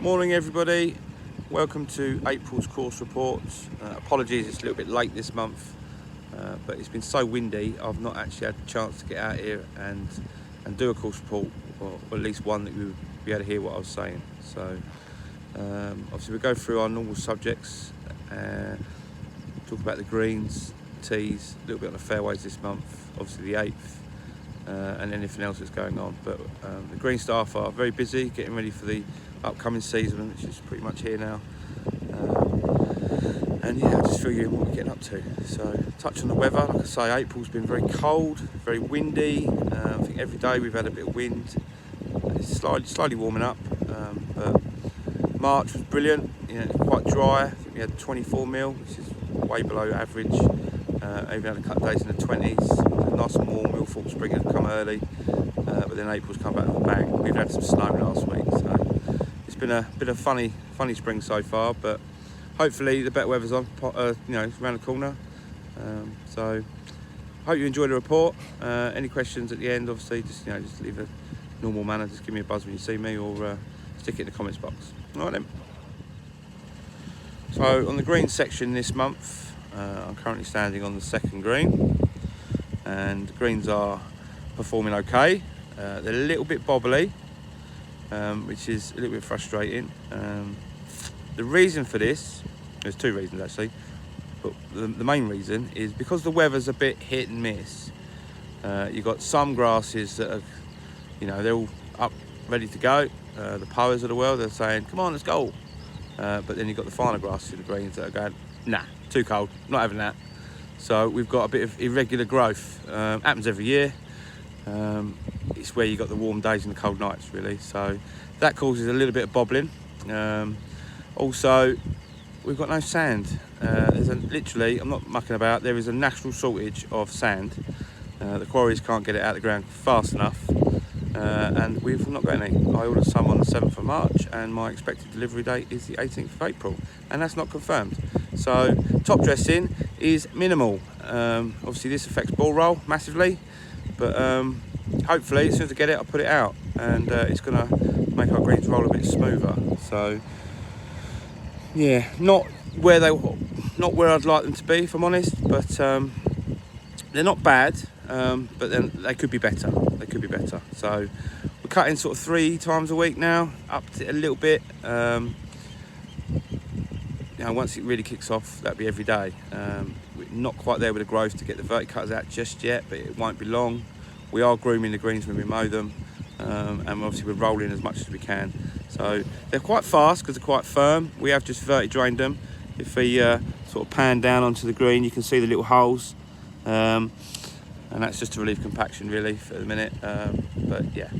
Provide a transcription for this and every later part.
Morning everybody, welcome to April's course reports. Apologies it's a little bit late this month, but it's been so windy I've not actually had a chance to get out here and do a course report, or at least one that you would be able to hear what I was saying. So obviously we'll go through our normal subjects, talk about the greens, tees, a little bit on the fairways this month, obviously the 8th, and anything else that's going on. But the green staff are very busy getting ready for the upcoming season, which is pretty much here now. And yeah, I'll just fill you in what we're getting up to. So touch on the weather, like I say, April's been very cold, very windy. I think every day we've had a bit of wind. It's slightly warming up, but March was brilliant, quite dry. I think we had 24 mil, which is way below average. Even had a couple of days in the 20s. Nice and warm. We all thought spring had come early, but then April's come back with a bang. We've had some snow last week, so it's been a bit of funny spring so far. But hopefully the better weather's on, around the corner. So hope you enjoyed the report. Any questions at the end, obviously, just leave a normal manner. Just give me a buzz when you see me, or stick it in the comments box. All right then. So on the green section this month, I'm currently standing on the second green, and the greens are performing okay. They're a little bit bobbly, which is a little bit frustrating. The reason for this, there's two reasons actually, but the main reason is because the weather's a bit hit and miss. You've got some grasses that are, they're all up, ready to go. The powers of the world, they're saying, come on, let's go. But then you've got the finer grasses in the greens that are going, nah, too cold, not having that. So we've got a bit of irregular growth. Happens every year. It's where you've got the warm days and the cold nights, really. So that causes a little bit of bobbling. Also, we've got no sand. Literally, I'm not mucking about, there is a national shortage of sand. The quarries can't get it out of the ground fast enough. And we've not got any. I ordered some on the 7th of March, and my expected delivery date is the 18th of April, and that's not confirmed. So top dressing is minimal. Obviously this affects ball roll massively, but hopefully as soon as I get it, I'll put it out, and it's going to make our greens roll a bit smoother. So yeah, not where I'd like them to be, if I'm honest, but they're not bad. But then they could be better. So we're cutting sort of 3 times a week now, up to a little bit. Once it really kicks off, that'll be every day. We're not quite there with the growth to get the verticutters out just yet, but it won't be long. We are grooming the greens when we mow them, and obviously we're rolling as much as we can. So they're quite fast because they're quite firm. We have just verti-drained them. If we sort of pan down onto the green, you can see the little holes. And that's just to relieve compaction really for the minute. But yeah,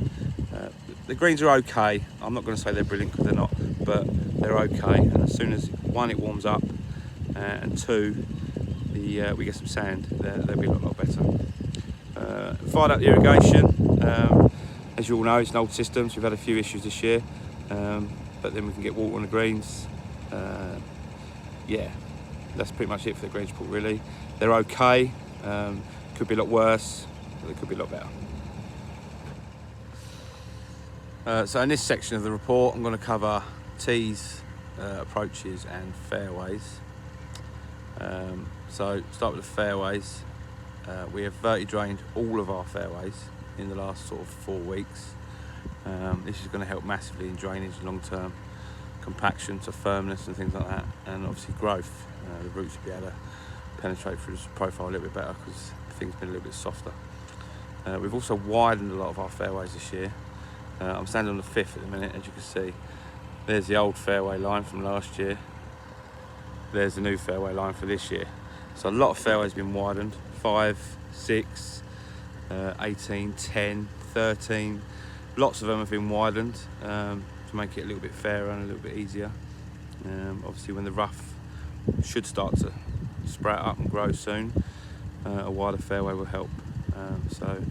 the greens are okay. I'm not going to say they're brilliant because they're not, but they're okay. And as soon as one, it warms up, and two, we get some sand, they'll be a lot better. Fired up the irrigation. As you all know, it's an old system, so we've had a few issues this year, but then we can get water on the greens. Yeah, that's pretty much it for the green support really. They're okay. Could be a lot worse, but it could be a lot better. So in this section of the report, I'm going to cover tees, approaches and fairways. So start with the fairways. We have verti-drained all of our fairways in the last sort of 4 weeks. This is going to help massively in drainage, long-term compaction to firmness and things like that, and obviously growth. The roots will be able to penetrate through the profile a little bit better because things been a little bit softer. We've also widened a lot of our fairways this year. I'm standing on the 5th at the minute, as you can see. There's the old fairway line from last year. There's the new fairway line for this year. So a lot of fairways been widened. 5, 6, 18, 10, 13. Lots of them have been widened to make it a little bit fairer and a little bit easier. Obviously when the rough should start to sprout up and grow soon, a wider fairway will help. So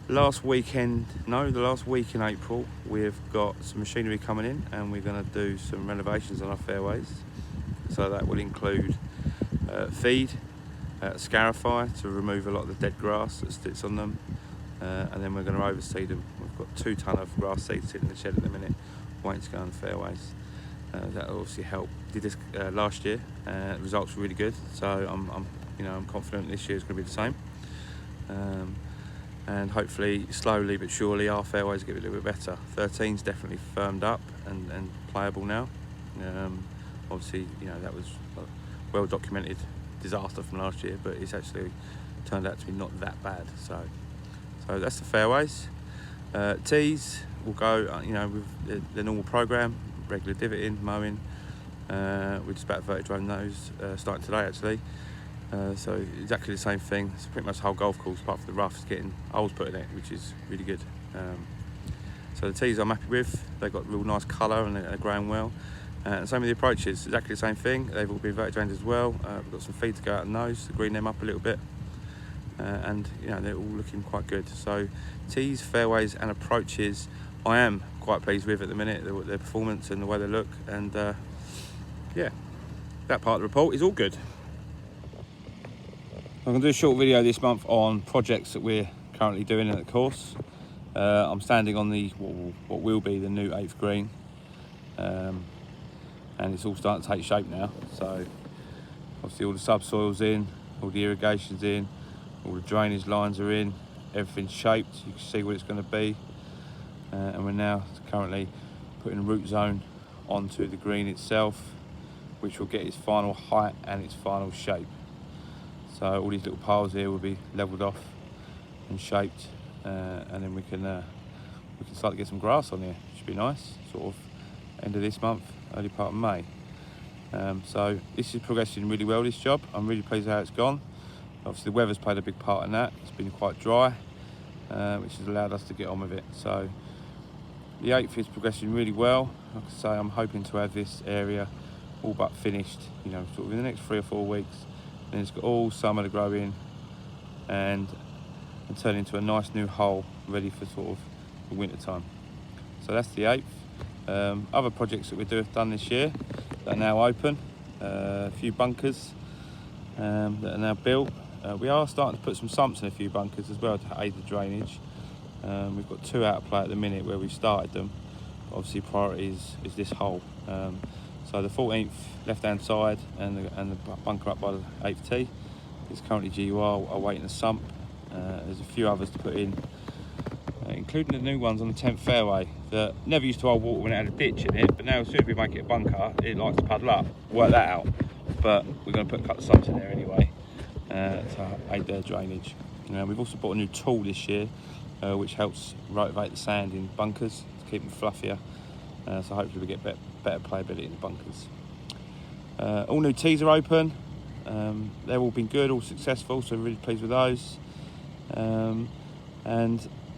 the last week in April, we've got some machinery coming in, and we're going to do some renovations on our fairways. So that will include feed, scarify to remove a lot of the dead grass that sits on them, and then we're going to overseed them. We've got 2 tonne of grass seed sitting in the shed at the minute, waiting to go on the fairways. That obviously helped. Did this last year. The results were really good, so I'm confident this year is going to be the same. And hopefully, slowly but surely, our fairways get a little bit better. 13's definitely firmed up and playable now. Obviously, that was a well documented disaster from last year, but it's actually turned out to be not that bad. So that's the fairways. Tees will go, with the normal program, regular divoting, mowing. We're just about to vertidrain those, starting today actually. So exactly the same thing. It's pretty much the whole golf course, apart from the roughs, getting holes put in it, which is really good. So the tees I'm happy with. They've got real nice colour and they're growing well. And same with the approaches, exactly the same thing. They've all been vertidrained as well. We've got some feed to go out on those to green them up a little bit. And they're all looking quite good. So tees, fairways and approaches I am quite pleased with at the minute, their performance and the way they look. And that part of the report is all good. I'm going to do a short video this month on projects that we're currently doing at the course. I'm standing on what will be the new 8th green, and it's all starting to take shape now. So obviously all the subsoil's in, all the irrigation's in, all the drainage lines are in, everything's shaped, you can see what it's going to be. And we're now currently putting a root zone onto the green itself, which will get its final height and its final shape. So all these little piles here will be levelled off and shaped, and then we can start to get some grass on here, which should be nice, sort of end of this month, early part of May. So this is progressing really well, this job. I'm really pleased with how it's gone. Obviously the weather's played a big part in that. It's been quite dry, which has allowed us to get on with it. So the 8th is progressing really well. Like I say, I'm hoping to have this area all but finished, sort of in the next 3 or 4 weeks. And it's got all summer to grow in and turn into a nice new hole ready for sort of the winter time. So that's the 8th. Other projects that we've done this year that are now open, a few bunkers that are now built. We are starting to put some sumps in a few bunkers as well to aid the drainage. We've got 2 out of play at the minute where we've started them. Obviously priority is this hole. So the 14th left-hand side and the bunker up by the 8th tee is currently GUR awaiting a sump. There's a few others to put in, including the new ones on the 10th fairway that never used to hold water when it had a ditch in it, but now as soon as we make it a bunker, it likes to puddle up. Work that out. But we're going to put a couple of sumps in there anyway to aid their drainage. We've also bought a new tool this year, which helps rotivate the sand in bunkers to keep them fluffier. So hopefully we get better playability in the bunkers. All new tees are open. They've all been good, all successful, so really pleased with those. And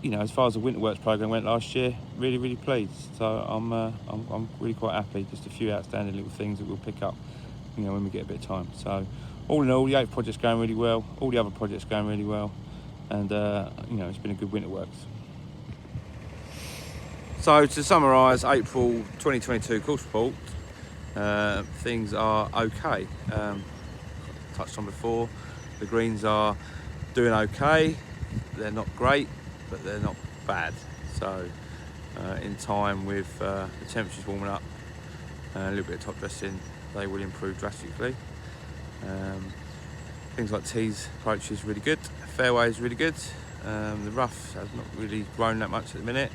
as far as the winter works program went last year, really pleased. So I'm really quite happy. Just a few outstanding little things that we'll pick up, when we get a bit of time. So all in all, the 8th project's going really well. All the other projects going really well, and it's been a good winter works. So to summarise April 2022 course report, things are okay. Touched on before, the greens are doing okay. They're not great, but they're not bad. So in time with the temperatures warming up and a little bit of top dressing, they will improve drastically. Things like tees, approaches really good, fairways really good. The rough has not really grown that much at the minute,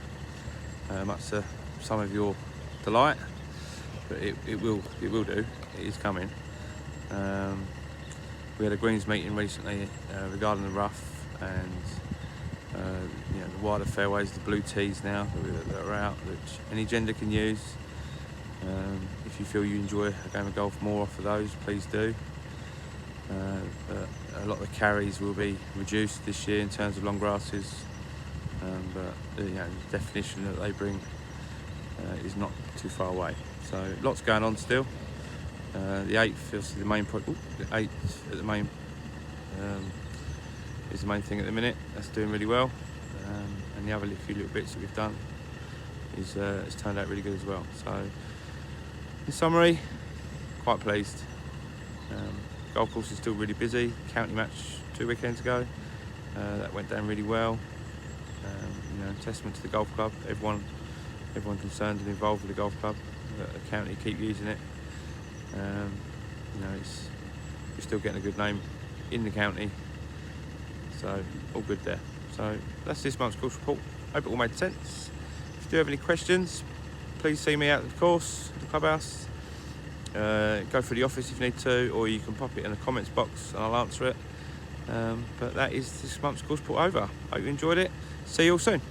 much to some of your delight, but it will do. It is coming. We had a greens meeting recently regarding the rough and the wider fairways, the blue tees now that are out, which any gender can use. If you feel you enjoy a game of golf more off of those, please do. But a lot of the carries will be reduced this year in terms of long grasses, but the definition that they bring is not too far away. So lots going on still. The 8th is the main is the main thing at the minute. That's doing really well, and the other few little bits that we've done it's turned out really good as well. So in summary, quite pleased. Golf course is still really busy. County match 2 weekends ago, that went down really well. Testament to the golf club. Everyone everyone concerned and involved with the golf club, that the county keep using it. You know, we're still getting a good name in the county, so all good there. So that's this month's course report. Hope it all made sense. If you do have any questions, please see me out at the course, the clubhouse. Go through the office if you need to, or you can pop it in the comments box and I'll answer it. But that is this month's course report over. Hope you enjoyed it. See you all soon.